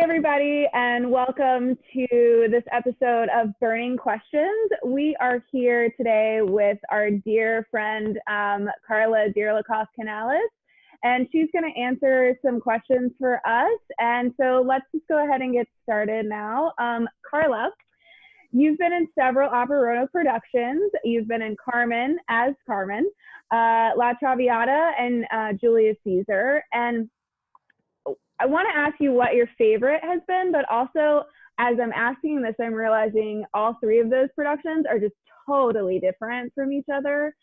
everybody, and welcome to this episode of Burning Questions. We are here today with our dear friend, Carla Dirlikov Canales, and she's going to answer some questions for us. And so let's just go ahead and get started now. Carla, you've been in several Opera Roanoke productions. You've been in Carmen as Carmen, La Traviata, and Julius Caesar. And I want to ask you what your favorite has been, but also as I'm asking this, I'm realizing all three of those productions are just totally different from each other.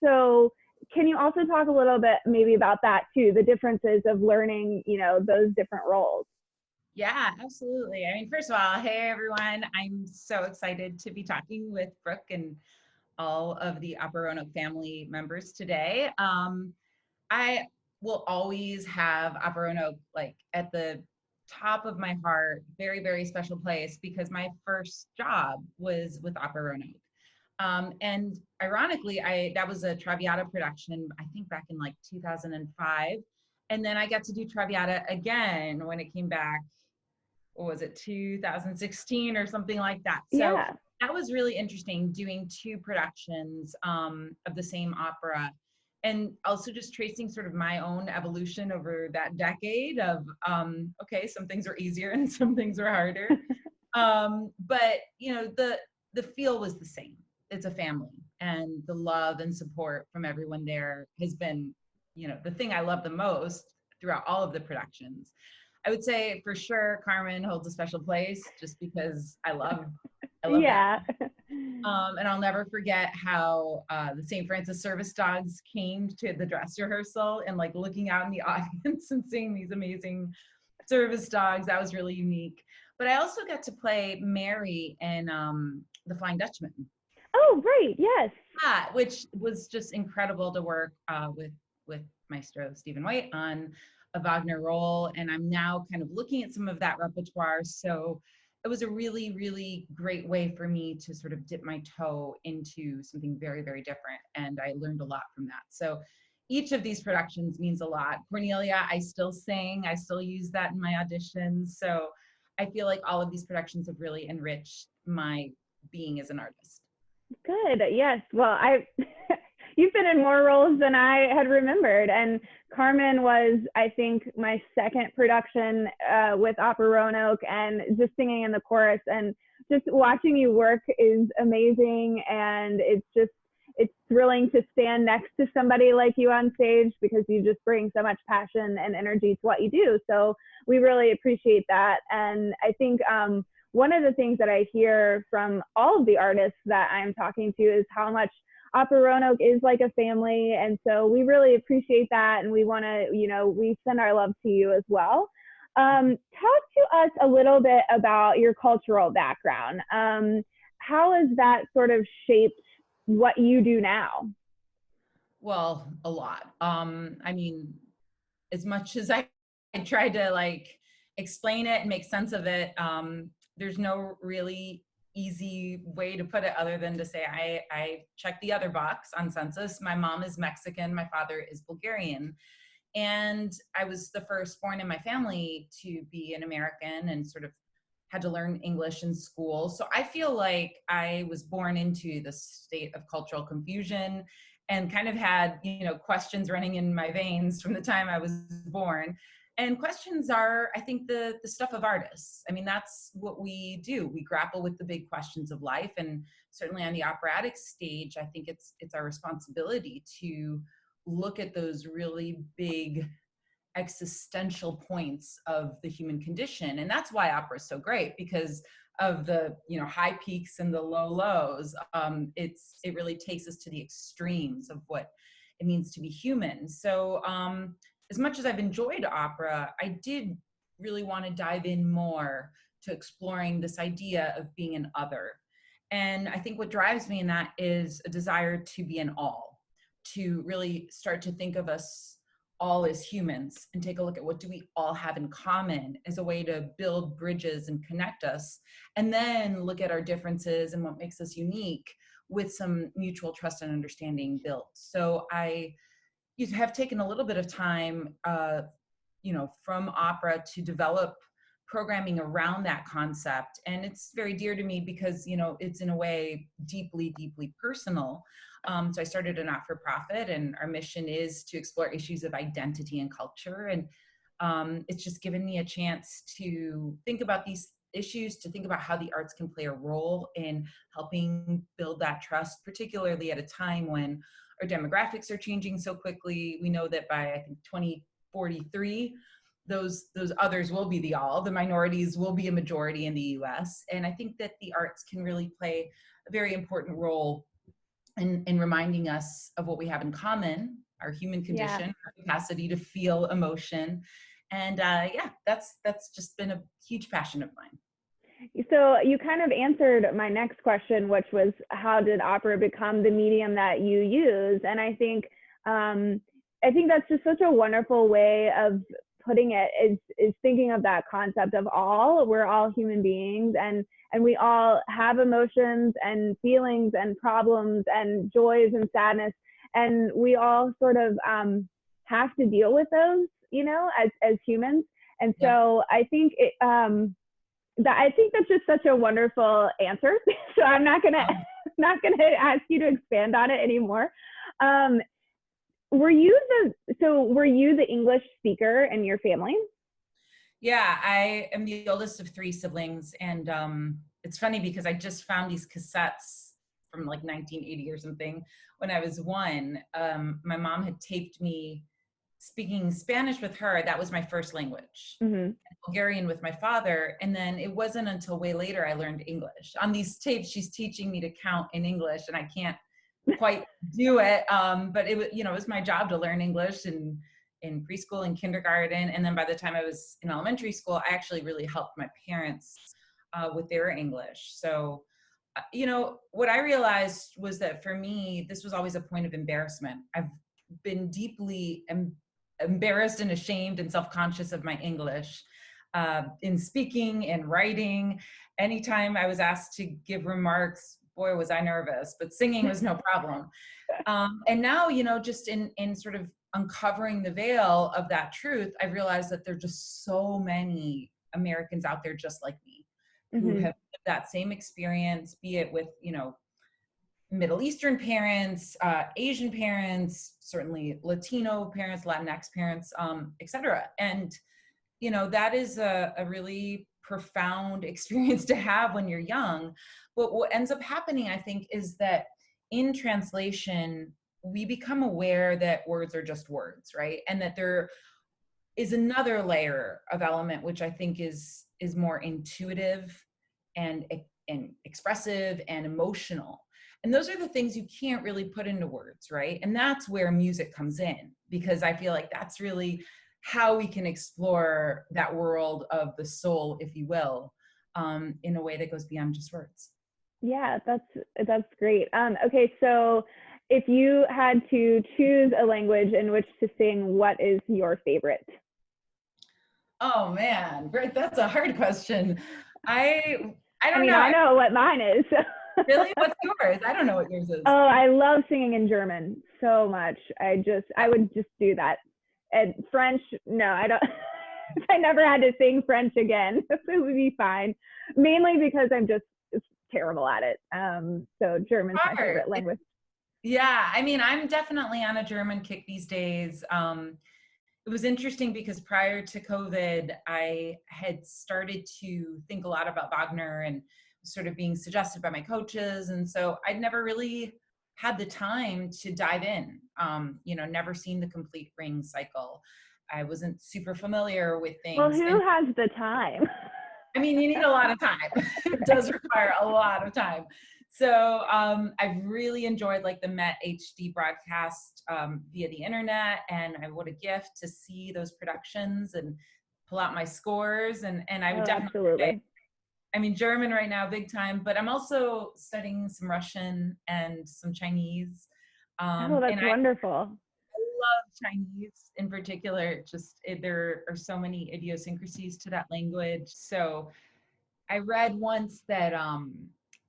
So can you also talk a little bit maybe about that too, the differences of learning, those different roles? Yeah, absolutely. I mean, first of all, hey everyone, I'm so excited to be talking with Brooke and all of the Opera Roanoke family members today. I will always have Opera Roanoke like at the top of my heart, very, very special place because my first job was with Opera Roanoke. And ironically, that was a Traviata production, I think back in like 2005. And then I got to do Traviata again when it came back, what was it, 2016 or something like that. So Yeah. that was really interesting doing two productions of the same opera. And also just tracing sort of my own evolution over that decade of, okay, some things are easier and some things are harder. But, the feel was the same. It's a family, and the love and support from everyone there has been, the thing I love the most throughout all of the productions. I would say for sure Carmen holds a special place just because I love yeah. that. And I'll never forget how the St. Francis service dogs came to the dress rehearsal and like looking out in the audience and seeing these amazing service dogs. That was really unique. But I also got to play Mary in The Flying Dutchman. Oh, right. Yes. Which was just incredible to work with Maestro Stephen White on a Wagner role. And I'm now kind of looking at some of that repertoire. So it was a really, really great way for me to sort of dip my toe into something very, very different. And I learned a lot from that. So each of these productions means a lot. Cornelia, I still sing, I still use that in my auditions. So I feel like all of these productions have really enriched my being as an artist. Good. Yes. Well, you've been in more roles than I had remembered. And Carmen was, I think, my second production with Opera Roanoke, and just singing in the chorus and just watching you work is amazing. And it's thrilling to stand next to somebody like you on stage because you just bring so much passion and energy to what you do. So we really appreciate that. And I think one of the things that I hear from all of the artists that I'm talking to is how much Opera Roanoke is like a family. And so we really appreciate that. And we want to, we send our love to you as well. Talk to us a little bit about your cultural background. How has that sort of shaped what you do now? Well, a lot. I mean, as much as I tried to like explain it and make sense of it, there's no really easy way to put it other than to say I checked the other box on census. My mom is Mexican, my father is Bulgarian. And I was the firstborn in my family to be an American and sort of had to learn English in school. So I feel like I was born into the state of cultural confusion and kind of had, questions running in my veins from the time I was born. And questions are, I think, the stuff of artists. I mean, that's what we do. We grapple with the big questions of life. And certainly on the operatic stage, I think it's our responsibility to look at those really big existential points of the human condition. And that's why opera is so great, because of the high peaks and the low lows. It really takes us to the extremes of what it means to be human. So as much as I've enjoyed opera, I did really want to dive in more to exploring this idea of being an other. And I think what drives me in that is a desire to be an all, to really start to think of us all as humans and take a look at what do we all have in common as a way to build bridges and connect us, and then look at our differences and what makes us unique with some mutual trust and understanding built. So you have taken a little bit of time, from opera to develop programming around that concept. And it's very dear to me because, you know, it's in a way deeply, deeply personal. So I started a not-for-profit, and our mission is to explore issues of identity and culture. And it's just given me a chance to think about these issues, to think about how the arts can play a role in helping build that trust, particularly at a time when our demographics are changing so quickly. We know that by, I think, 2043, those others will be the minorities will be a majority in the US. And I think that the arts can really play a very important role in reminding us of what we have in common, our human condition, our capacity to feel emotion. And yeah, that's just been a huge passion of mine. So you kind of answered my next question, which was, how did opera become the medium that you use? And I think that's just such a wonderful way of putting it, is thinking of that concept of we're all human beings, and we all have emotions and feelings and problems and joys and sadness, and we all sort of have to deal with those, you know, as humans. And so I think I think that's just such a wonderful answer. So I'm not gonna ask you to expand on it anymore. Were you the English speaker in your family? Yeah, I am the oldest of 3 siblings, and it's funny because I just found these cassettes from like 1980 or something when I was 1. My mom had taped me speaking Spanish with her. That was my first language. Mm-hmm. Bulgarian with my father, and then it wasn't until way later I learned English. On these tapes, she's teaching me to count in English, and I can't quite do it, but it was, you know, it was my job to learn English in preschool and kindergarten. And then by the time I was in elementary school, I actually really helped my parents with their English. So, you know, what I realized was that for me, this was always a point of embarrassment. I've been deeply embarrassed and ashamed and self-conscious of my English in speaking and writing. Anytime I was asked to give remarks, boy, was I nervous, but singing was no problem. And now, you know, just in sort of uncovering the veil of that truth, I realized that there are just so many Americans out there just like me, who have lived that same experience, be it with, you know, Middle Eastern parents, Asian parents, certainly Latino parents, Latinx parents, et cetera. And, you know, that is a really profound experience to have when you're young. But what ends up happening, I think, is that in translation, we become aware that words are just words, right? And that there is another layer of element, which I think is more intuitive and expressive and emotional. And those are the things you can't really put into words, right? And that's where music comes in, because I feel like that's really how we can explore that world of the soul, if you will, in a way that goes beyond just words. Yeah, that's great. Okay, so if you had to choose a language in which to sing, what is your favorite? Oh man, that's a hard question. I don't know. I know what mine is. Really? What's yours? I don't know what yours is. Oh, I love singing in German so much. I would just do that. And French, no, I don't. If I never had to sing French again, it would be fine. Mainly because I'm just terrible at it. So German's my favorite language. Yeah, I mean, I'm definitely on a German kick these days. It was interesting because prior to COVID, I had started to think a lot about Wagner and sort of being suggested by my coaches. And so I'd never really had the time to dive in, you know, never seen the complete Ring cycle. I wasn't super familiar with things. Well, who has the time? I mean, you need a lot of time. It does require a lot of time. So I've really enjoyed like the Met HD broadcast via the internet, and what a gift to see those productions and pull out my scores. And I would definitely say, I mean, German right now, big time, but I'm also studying some Russian and some Chinese. Oh, that's wonderful. I love Chinese in particular. There are so many idiosyncrasies to that language. So I read once that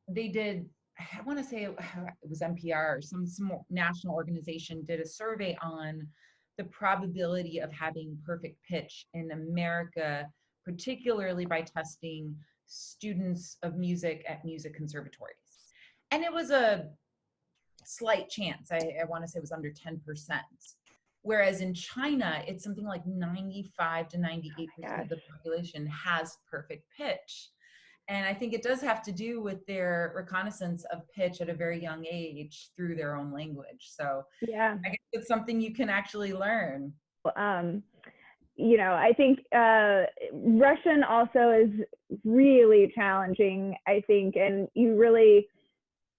they did, I want to say it was NPR or some national organization did a survey on the probability of having perfect pitch in America particularly by testing students of music at music conservatories. And it was a slight chance. I want to say it was under 10%. Whereas in China, it's something like 95 to 98% of the population has perfect pitch. And I think it does have to do with their reconnaissance of pitch at a very young age through their own language. So yeah, I guess it's something you can actually learn. You know, I think Russian also is really challenging, I think, and you really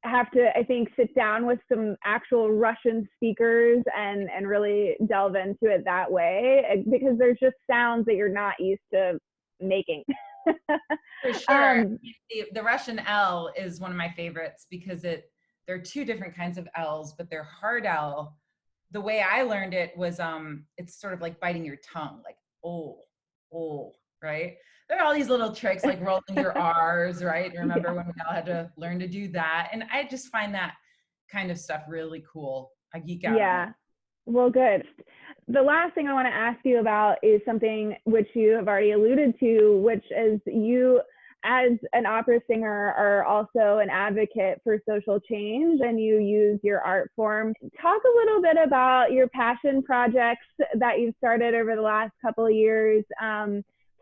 have to, I think, sit down with some actual Russian speakers and really delve into it that way, because there's just sounds that you're not used to making. For sure. The Russian L is one of my favorites because there are two different kinds of L's, but they're hard L. The way I learned it was it's sort of like biting your tongue, like oh, right? There are all these little tricks like rolling your R's, right? Remember when we all had to learn to do that? And I just find that kind of stuff really cool. I geek out on it. Well, good. The last thing I want to ask you about is something which you have already alluded to, which is you, as an opera singer, are also an advocate for social change, and you use your art form. Talk a little bit about your passion projects that you've started over the last couple of years.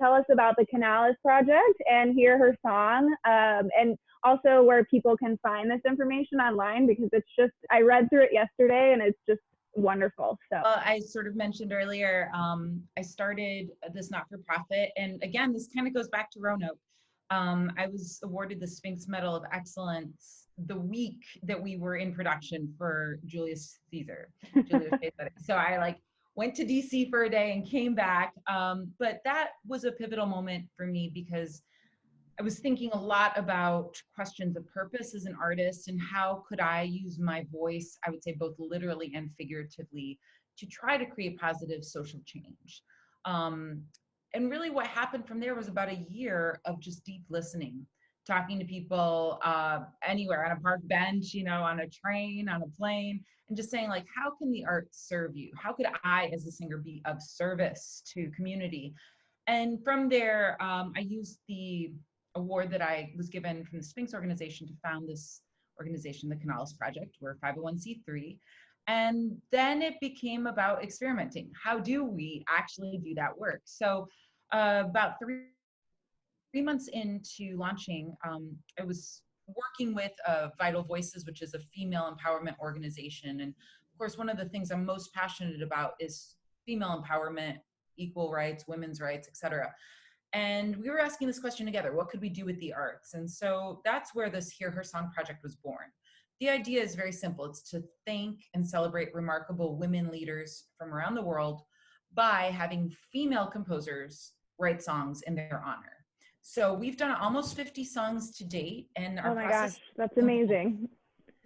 Tell us about the Canales project and Hear Her Song, and also where people can find this information online, because it's just, I read through it yesterday and it's just wonderful. So I sort of mentioned earlier, I started this not-for-profit, and again, this kind of goes back to Roanoke. I was awarded the Sphinx Medal of Excellence the week that we were in production for Julius Caesar. So I went to DC for a day and came back. But that was a pivotal moment for me because I was thinking a lot about questions of purpose as an artist and how could I use my voice, I would say both literally and figuratively, to try to create positive social change. And really what happened from there was about a year of just deep listening, talking to people anywhere, on a park bench, on a train, on a plane, and just saying how can the arts serve you? How could I as a singer be of service to community? And from there, I used the award that I was given from the Sphinx organization to found this organization, the Canales Project. We're a 501c3. And then it became about experimenting. How do we actually do that work? So about three months into launching, I was working with Vital Voices, which is a female empowerment organization. And of course, one of the things I'm most passionate about is female empowerment, equal rights, women's rights, et cetera. And we were asking this question together: what could we do with the arts? And so that's where this Hear Her Song project was born. The idea is very simple. It's to thank and celebrate remarkable women leaders from around the world by having female composers write songs in their honor. So we've done almost 50 songs to date, and our process, gosh, that's amazing.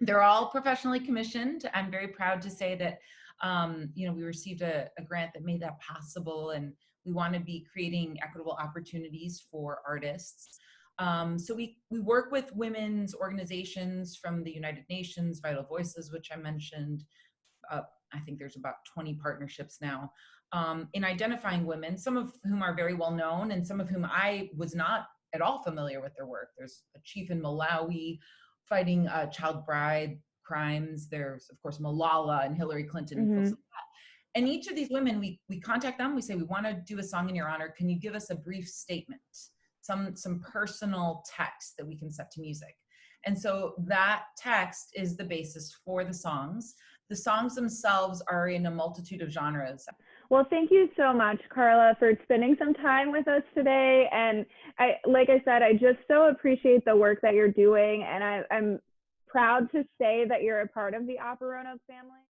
They're all professionally commissioned. I'm very proud to say that we received a grant that made that possible, and we want to be creating equitable opportunities for artists. So we work with women's organizations from the United Nations, Vital Voices, which I mentioned. I think there's about 20 partnerships now in identifying women, some of whom are very well known and some of whom I was not at all familiar with their work. There's a chief in Malawi fighting child bride crimes. There's, of course, Malala and Hillary Clinton. Mm-hmm. And each of these women, we contact them. We say, we want to do a song in your honor. Can you give us a brief statement, some personal text that we can set to music? And so that text is the basis for the songs. The songs themselves are in a multitude of genres. Well, thank you so much, Carla, for spending some time with us today. And like I said, I just so appreciate the work that you're doing. And I'm proud to say that you're a part of the Opera Roanoke family.